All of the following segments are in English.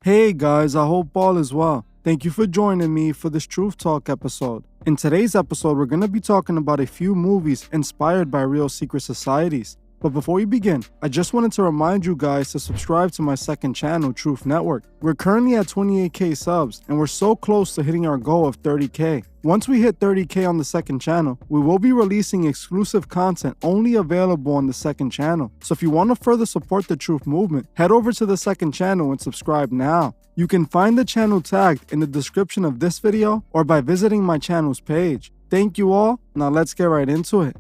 Hey guys, I hope all is well. Thank you for joining me for this Truth Talk episode. In today's episode, we're going to be talking about a few movies inspired by real secret societies. But before we begin, I just wanted to remind you guys to subscribe to my second channel, Truth Network. We're currently at 28k subs, and we're so close to hitting our goal of 30k. Once we hit 30k on the second channel, we will be releasing exclusive content only available on the second channel. So if you want to further support the Truth movement, head over to the second channel and subscribe now. You can find the channel tagged in the description of this video or by visiting my channel's page. Thank you all. Now let's get right into it.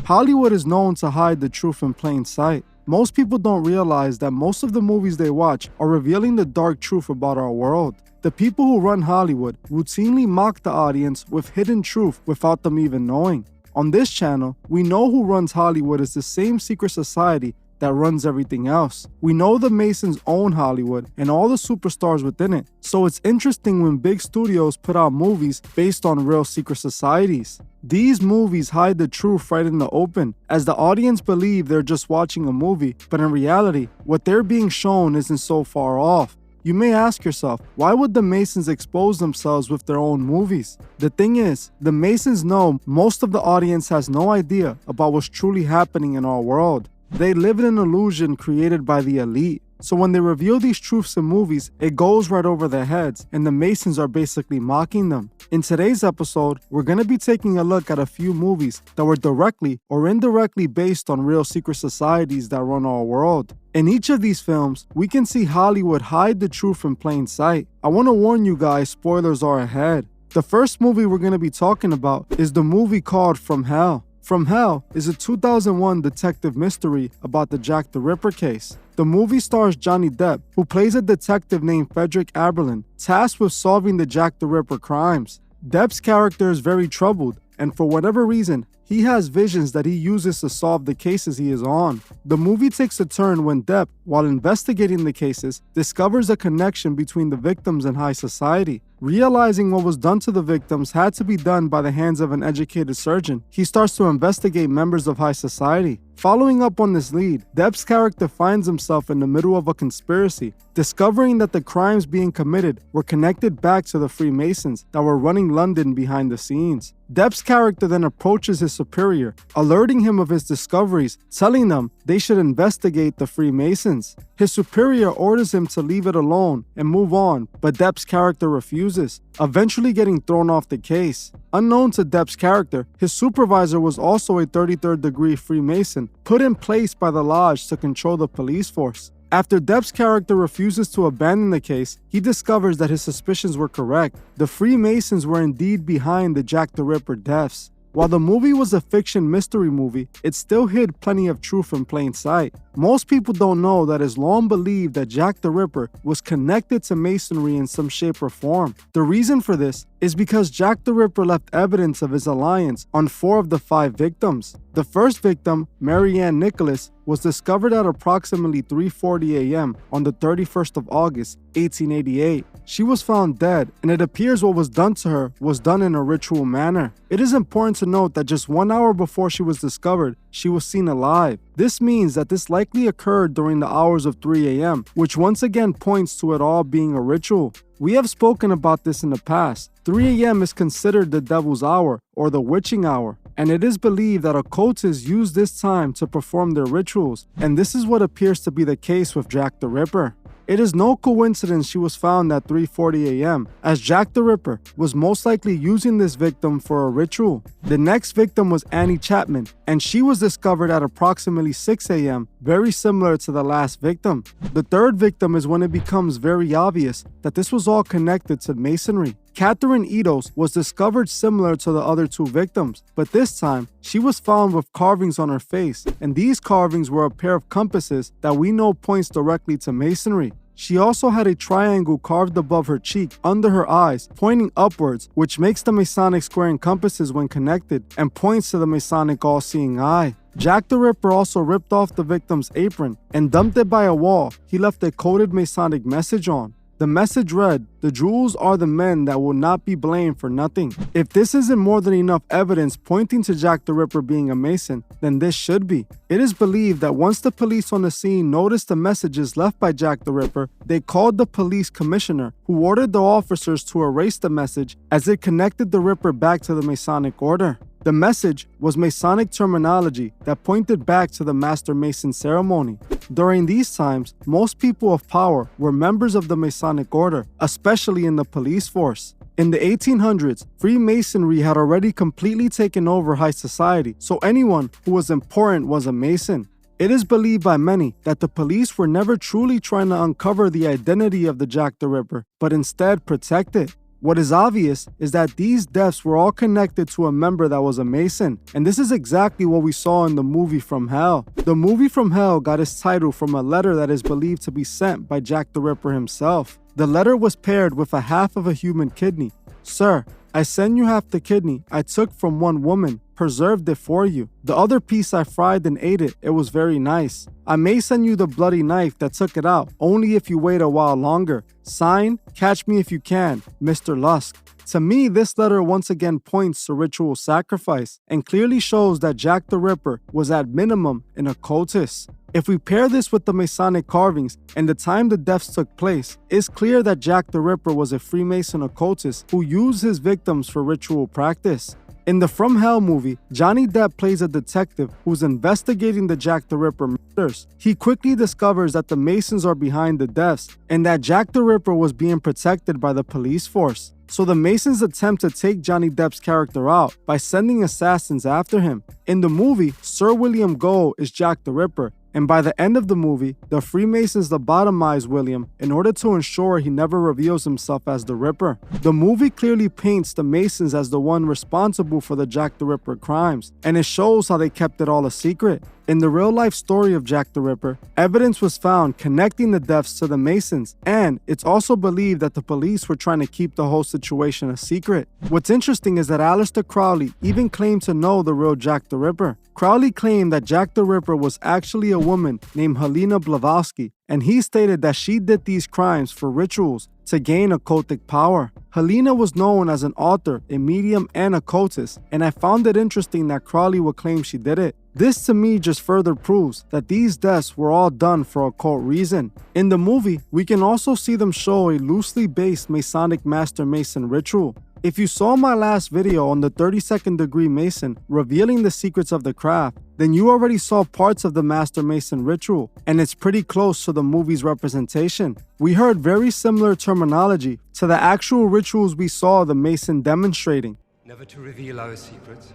Hollywood is known to hide the truth in plain sight. Most people don't realize that most of the movies they watch are revealing the dark truth about our world. The people who run Hollywood routinely mock the audience with hidden truth without them even knowing. On this channel, we know who runs Hollywood is the same secret society that runs everything else. We know the Masons own Hollywood and all the superstars within it, so it's interesting when big studios put out movies based on real secret societies. These movies hide the truth right in the open, as the audience believe they're just watching a movie, but in reality, what they're being shown isn't so far off. You may ask yourself, why would the Masons expose themselves with their own movies? The thing is, the Masons know most of the audience has no idea about what's truly happening in our world. They live in an illusion created by the elite. So when they reveal these truths in movies, it goes right over their heads, and the Masons are basically mocking them. In today's episode, we're going to be taking a look at a few movies that were directly or indirectly based on real secret societies that run our world. In each of these films, we can see Hollywood hide the truth in plain sight. I want to warn you guys, spoilers are ahead. The first movie we're going to be talking about is the movie called From Hell. From Hell is a 2001 detective mystery about the Jack the Ripper case. The movie stars Johnny Depp, who plays a detective named Frederick Aberlin, tasked with solving the Jack the Ripper crimes. Depp's character is very troubled, and for whatever reason, he has visions that he uses to solve the cases he is on. The movie takes a turn when Depp, while investigating the cases, discovers a connection between the victims and high society. Realizing what was done to the victims had to be done by the hands of an educated surgeon, he starts to investigate members of high society. Following up on this lead, Depp's character finds himself in the middle of a conspiracy, discovering that the crimes being committed were connected back to the Freemasons that were running London behind the scenes. Depp's character then approaches his superior, alerting him of his discoveries, telling them they should investigate the Freemasons. His superior orders him to leave it alone and move on, but Depp's character refuses, eventually getting thrown off the case. Unknown to Depp's character, his supervisor was also a 33rd degree Freemason, put in place by the Lodge to control the police force. After Depp's character refuses to abandon the case, he discovers that his suspicions were correct. The Freemasons were indeed behind the Jack the Ripper deaths. While the movie was a fiction mystery movie, it still hid plenty of truth in plain sight. Most people don't know that it's long believed that Jack the Ripper was connected to Masonry in some shape or form. The reason for this is because Jack the Ripper left evidence of his alliance on 4 of the 5 victims. The first victim, Mary Ann Nicholas, was discovered at approximately 3:40 a.m. on the 31st of August, 1888. She was found dead, and it appears what was done to her was done in a ritual manner. It is important to note that just 1 hour before she was discovered, she was seen alive. This means that this likely occurred during the hours of 3 a.m., which once again points to it all being a ritual. We have spoken about this in the past. 3 a.m. is considered the devil's hour, or the witching hour, and it is believed that occultists use this time to perform their rituals, and this is what appears to be the case with Jack the Ripper. It is no coincidence she was found at 3:40 a.m., as Jack the Ripper was most likely using this victim for a ritual. The next victim was Annie Chapman, and she was discovered at approximately 6 a.m., very similar to the last victim. The third victim is when it becomes very obvious that this was all connected to Masonry. Catherine Edos was discovered similar to the other 2 victims, but this time, she was found with carvings on her face, and these carvings were a pair of compasses that we know points directly to Masonry. She also had a triangle carved above her cheek under her eyes, pointing upwards, which makes the Masonic square and compasses when connected, and points to the Masonic all-seeing eye. Jack the Ripper also ripped off the victim's apron and dumped it by a wall he left a coded Masonic message on. The message read, "The jewels are the men that will not be blamed for nothing." If this isn't more than enough evidence pointing to Jack the Ripper being a Mason, then this should be. It is believed that once the police on the scene noticed the messages left by Jack the Ripper, they called the police commissioner, who ordered the officers to erase the message as it connected the Ripper back to the Masonic order. The message was Masonic terminology that pointed back to the Master Mason ceremony. During these times, most people of power were members of the Masonic order, especially in the police force. In the 1800s, Freemasonry had already completely taken over high society, so anyone who was important was a Mason. It is believed by many that the police were never truly trying to uncover the identity of the Jack the Ripper, but instead protect it. What is obvious is that these deaths were all connected to a member that was a Mason, and this is exactly what we saw in the movie From Hell. The movie From Hell got its title from a letter that is believed to be sent by Jack the Ripper himself. The letter was paired with a half of a human kidney. "Sir, I send you half the kidney I took from one woman, preserved it for you. The other piece I fried and ate it. It was very nice. I may send you the bloody knife that took it out, only if you wait a while longer. Signed, Catch Me If You Can, Mr. Lusk." To me, this letter once again points to ritual sacrifice and clearly shows that Jack the Ripper was at minimum an occultist. If we pair this with the Masonic carvings and the time the deaths took place, it's clear that Jack the Ripper was a Freemason occultist who used his victims for ritual practice. In the From Hell movie, Johnny Depp plays a detective who's investigating the Jack the Ripper murders. He quickly discovers that the Masons are behind the deaths and that Jack the Ripper was being protected by the police force. So the Masons attempt to take Johnny Depp's character out by sending assassins after him. In the movie, Sir William Gould is Jack the Ripper, and by the end of the movie, the Freemasons lobotomize William in order to ensure he never reveals himself as the Ripper. The movie clearly paints the Masons as the one responsible for the Jack the Ripper crimes, and it shows how they kept it all a secret. In the real-life story of Jack the Ripper, evidence was found connecting the deaths to the Masons, and it's also believed that the police were trying to keep the whole situation a secret. What's interesting is that Aleister Crowley even claimed to know the real Jack the Ripper. Crowley claimed that Jack the Ripper was actually a woman named Helena Blavatsky, and he stated that she did these crimes for rituals to gain occultic power. Helena was known as an author, a medium, and occultist, and I found it interesting that Crowley would claim she did it. This to me just further proves that these deaths were all done for occult reason. In the movie, we can also see them show a loosely based Masonic Master Mason ritual. If you saw my last video on the 32nd degree Mason revealing the secrets of the craft, then you already saw parts of the Master Mason ritual, and it's pretty close to the movie's representation. We heard very similar terminology to the actual rituals we saw the Mason demonstrating. Never to reveal our secrets,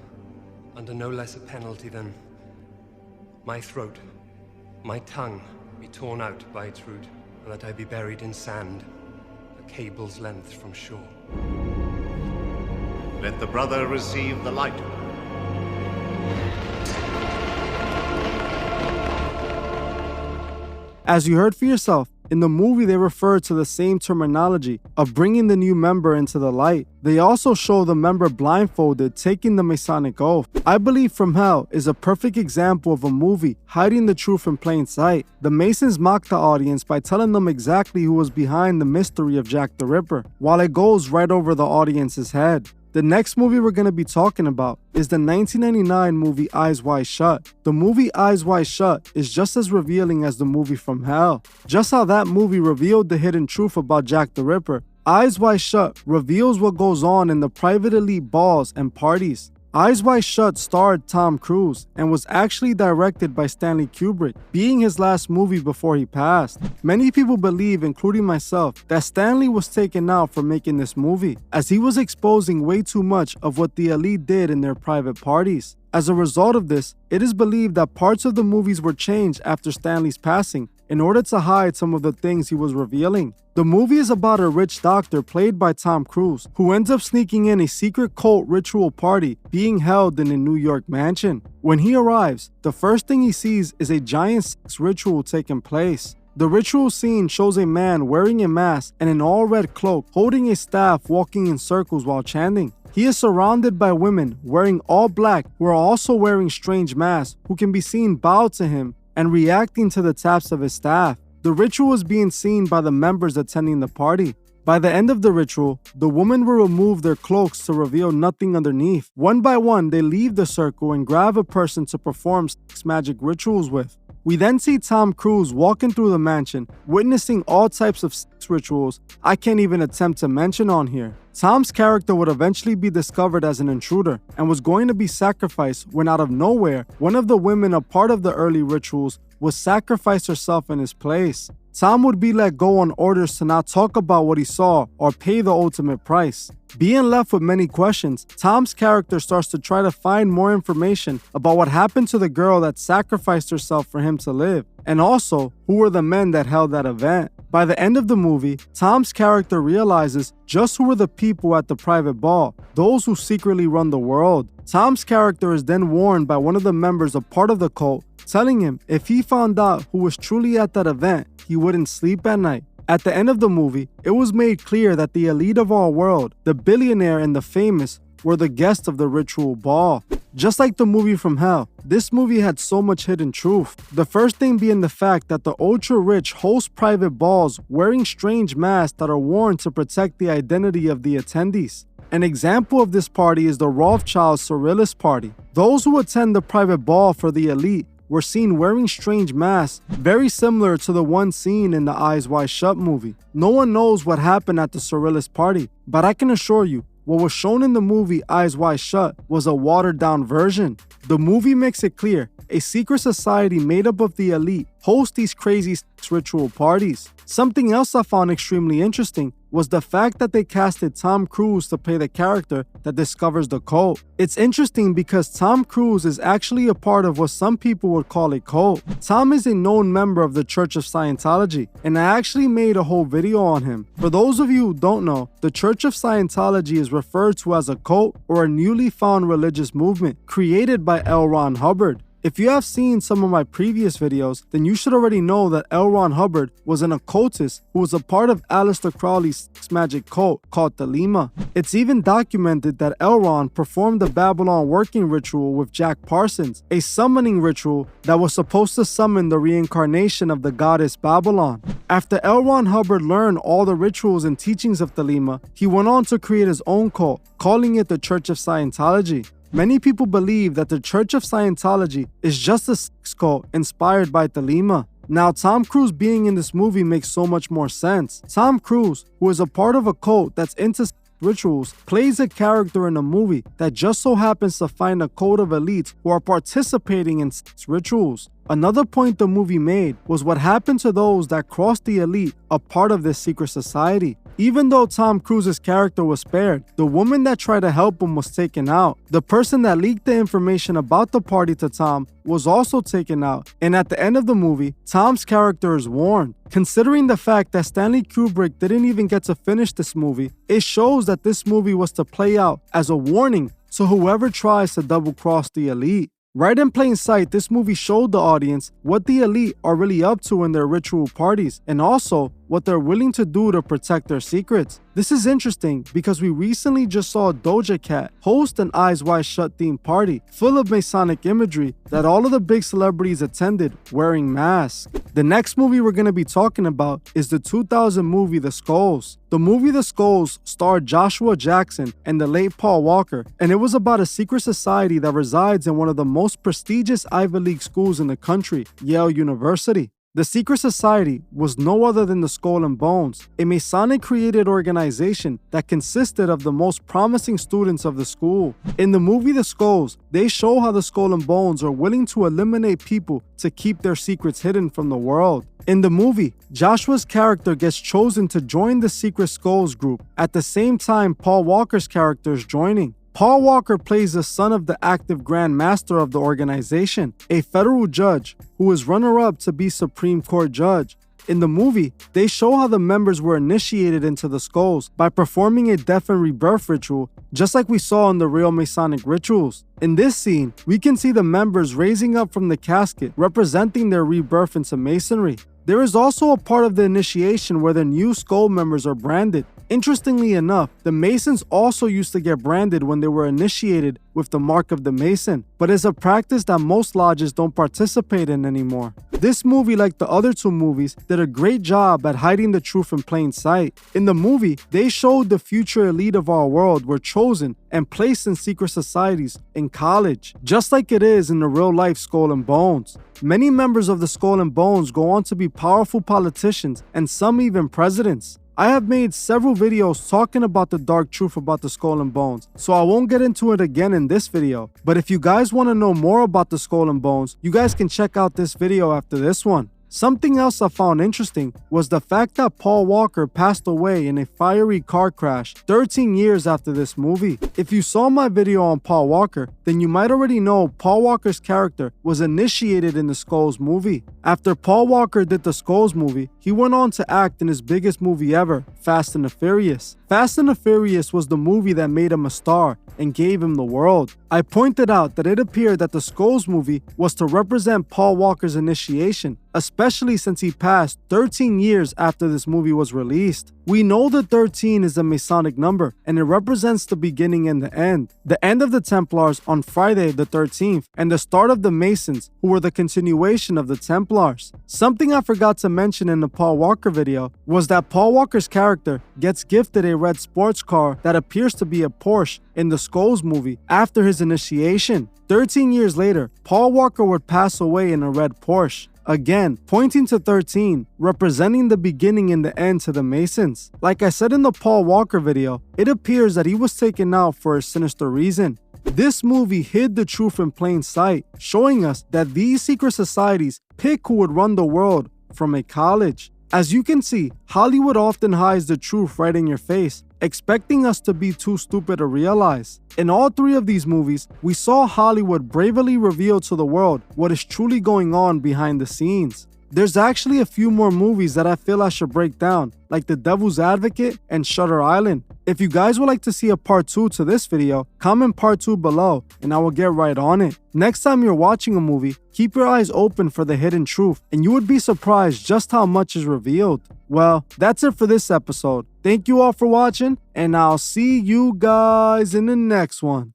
under no less a penalty than my throat, my tongue be torn out by its root, and that I be buried in sand, a cable's length from shore. Let the brother receive the light. As you heard for yourself, in the movie they refer to the same terminology of bringing the new member into the light. They also show the member blindfolded taking the Masonic oath. I believe From Hell is a perfect example of a movie hiding the truth in plain sight. The Masons mocked the audience by telling them exactly who was behind the mystery of Jack the Ripper, while it goes right over the audience's head. The next movie we're going to be talking about is the 1999 movie Eyes Wide Shut. The movie Eyes Wide Shut is just as revealing as the movie From Hell. Just how that movie revealed the hidden truth about Jack the Ripper, Eyes Wide Shut reveals what goes on in the private elite balls and parties. Eyes Wide Shut starred Tom Cruise and was actually directed by Stanley Kubrick, being his last movie before he passed. Many people believe, including myself, that Stanley was taken out for making this movie, as he was exposing way too much of what the elite did in their private parties. As a result of this, it is believed that parts of the movies were changed after Stanley's passing in order to hide some of the things he was revealing. The movie is about a rich doctor played by Tom Cruise who ends up sneaking in a secret cult ritual party being held in a New York mansion. When he arrives, the first thing he sees is a giant sex ritual taking place. The ritual scene shows a man wearing a mask and an all-red cloak holding a staff walking in circles while chanting. He is surrounded by women wearing all black who are also wearing strange masks who can be seen bowed to him and reacting to the taps of his staff. The ritual is being seen by the members attending the party. By the end of the ritual, the women will remove their cloaks to reveal nothing underneath. One by one, they leave the circle and grab a person to perform sex magic rituals with. We then see Tom Cruise walking through the mansion, witnessing all types of sex rituals I can't even attempt to mention on here. Tom's character would eventually be discovered as an intruder and was going to be sacrificed when out of nowhere, one of the women a part of the early rituals would sacrifice herself in his place. Tom would be let go on orders to not talk about what he saw or pay the ultimate price. Being left with many questions, Tom's character starts to try to find more information about what happened to the girl that sacrificed herself for him to live, and also who were the men that held that event. By the end of the movie, Tom's character realizes just who were the people at the private ball, those who secretly run the world. Tom's character is then warned by one of the members a part of the cult, telling him if he found out who was truly at that event, he wouldn't sleep at night. At the end of the movie, it was made clear that the elite of our world, the billionaire and the famous, were the guests of the ritual ball. Just like the movie from hell, this movie had so much hidden truth. The first thing being the fact that the ultra-rich host private balls wearing strange masks that are worn to protect the identity of the attendees. An example of this party is the Rothschild Surrealist Party. Those who attend the private ball for the elite were seen wearing strange masks, very similar to the one seen in the Eyes Wide Shut movie. No one knows what happened at the Surrealist Party, but I can assure you, what was shown in the movie Eyes Wide Shut was a watered-down version. The movie makes it clear a secret society made up of the elite hosts these crazy sex ritual parties. Something else I found extremely interesting was the fact that they casted Tom Cruise to play the character that discovers the cult. It's interesting because Tom Cruise is actually a part of what some people would call a cult. Tom is a known member of the Church of Scientology, and I actually made a whole video on him. For those of you who don't know, the Church of Scientology is referred to as a cult or a newly found religious movement created by L. Ron Hubbard. If you have seen some of my previous videos, then you should already know that L. Ron Hubbard was an occultist who was a part of Aleister Crowley's sex magic cult called Thelema. It's even documented that L. Ron performed the Babylon working ritual with Jack Parsons, a summoning ritual that was supposed to summon the reincarnation of the goddess Babylon. After L. Ron Hubbard learned all the rituals and teachings of Thelema, he went on to create his own cult, calling it the Church of Scientology. Many people believe that the Church of Scientology is just a sex cult inspired by Thelema. Now, Tom Cruise being in this movie makes so much more sense. Tom Cruise, who is a part of a cult that's into sex rituals, plays a character in a movie that just so happens to find a cult of elites who are participating in sex rituals. Another point the movie made was what happened to those that crossed the elite a part of this secret society. Even though Tom Cruise's character was spared, the woman that tried to help him was taken out. The person that leaked the information about the party to Tom was also taken out. And at the end of the movie, Tom's character is warned. Considering the fact that Stanley Kubrick didn't even get to finish this movie, it shows that this movie was to play out as a warning to whoever tries to double-cross the elite. Right in plain sight, this movie showed the audience what the elite are really up to in their ritual parties, and also what they're willing to do to protect their secrets. This is interesting because we recently just saw Doja Cat host an Eyes Wide Shut themed party full of Masonic imagery that all of the big celebrities attended wearing masks. The next movie we're going to be talking about is the 2000 movie The Skulls. The movie The Skulls starred Joshua Jackson and the late Paul Walker, and it was about a secret society that resides in one of the most prestigious Ivy League schools in the country, Yale University. The secret society was no other than the Skull and Bones, a Masonic-created organization that consisted of the most promising students of the school. In the movie The Skulls, they show how the Skull and Bones are willing to eliminate people to keep their secrets hidden from the world. In the movie, Joshua's character gets chosen to join the Secret Skulls group. At the same time, Paul Walker's character is joining. Paul Walker plays the son of the active Grand Master of the organization, a federal judge who is runner-up to be Supreme Court judge. In the movie, they show how the members were initiated into the Skulls by performing a death and rebirth ritual, just like we saw in the real Masonic rituals. In this scene, we can see the members raising up from the casket, representing their rebirth into Masonry. There is also a part of the initiation where the new Skull members are branded. Interestingly enough, the Masons also used to get branded when they were initiated with the mark of the Mason, but it's a practice that most lodges don't participate in anymore. This movie, like the other two movies, did a great job at hiding the truth in plain sight. In the movie, they showed the future elite of our world were chosen and placed in secret societies in college, just like it is in the real-life Skull and Bones. Many members of the Skull and Bones go on to be powerful politicians and some even presidents. I have made several videos talking about the dark truth about the Skull and Bones, so I won't get into it again in this video. But if you guys want to know more about the Skull and Bones, you guys can check out this video after this one. Something else I found interesting was the fact that Paul Walker passed away in a fiery car crash 13 years after this movie. If you saw my video on Paul Walker, then you might already know Paul Walker's character was initiated in the Skulls movie. After Paul Walker did the Skulls movie, he went on to act in his biggest movie ever, Fast and the Furious. Fast and the Furious was the movie that made him a star and gave him the world. I pointed out that it appeared that the Skulls movie was to represent Paul Walker's initiation, especially since he passed 13 years after this movie was released. We know that 13 is a Masonic number, and it represents the beginning and the end of the Templars on Friday the 13th, and the start of the Masons, who were the continuation of the Templars. Something I forgot to mention in the Paul Walker video was that Paul Walker's character gets gifted a red sports car that appears to be a Porsche in the Skulls movie after his initiation. 13 years later, Paul Walker would pass away in a red Porsche. Again, pointing to 13, representing the beginning and the end to the Masons. Like I said in the Paul Walker video, it appears that he was taken out for a sinister reason. This movie hid the truth in plain sight, showing us that these secret societies pick who would run the world from a college. As you can see, Hollywood often hides the truth right in your face, expecting us to be too stupid to realize. In all three of these movies, we saw Hollywood bravely reveal to the world what is truly going on behind the scenes. There's actually a few more movies that I feel I should break down, like The Devil's Advocate and Shutter Island. If you guys would like to see a part 2 to this video, comment part 2 below and I will get right on it. Next time you're watching a movie, keep your eyes open for the hidden truth and you would be surprised just how much is revealed. Well, that's it for this episode. Thank you all for watching and I'll see you guys in the next one.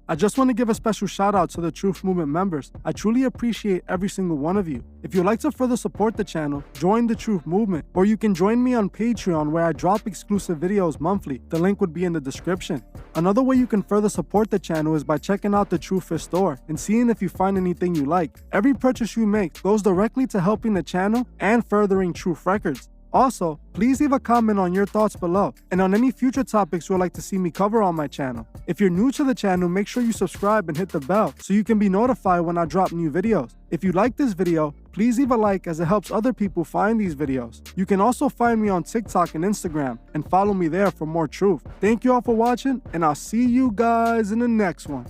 I just want to give a special shout out to the Truth Movement members. I truly appreciate every single one of you. If you'd like to further support the channel, join the Truth Movement, or you can join me on Patreon where I drop exclusive videos monthly. The link would be in the description. Another way you can further support the channel is by checking out the Truth Fist store and seeing if you find anything you like. Every purchase you make goes directly to helping the channel and furthering Truth Records. Also, please leave a comment on your thoughts below and on any future topics you would like to see me cover on my channel. If you're new to the channel, make sure you subscribe and hit the bell so you can be notified when I drop new videos. If you like this video, please leave a like as it helps other people find these videos. You can also find me on TikTok and Instagram and follow me there for more truth. Thank you all for watching and I'll see you guys in the next one.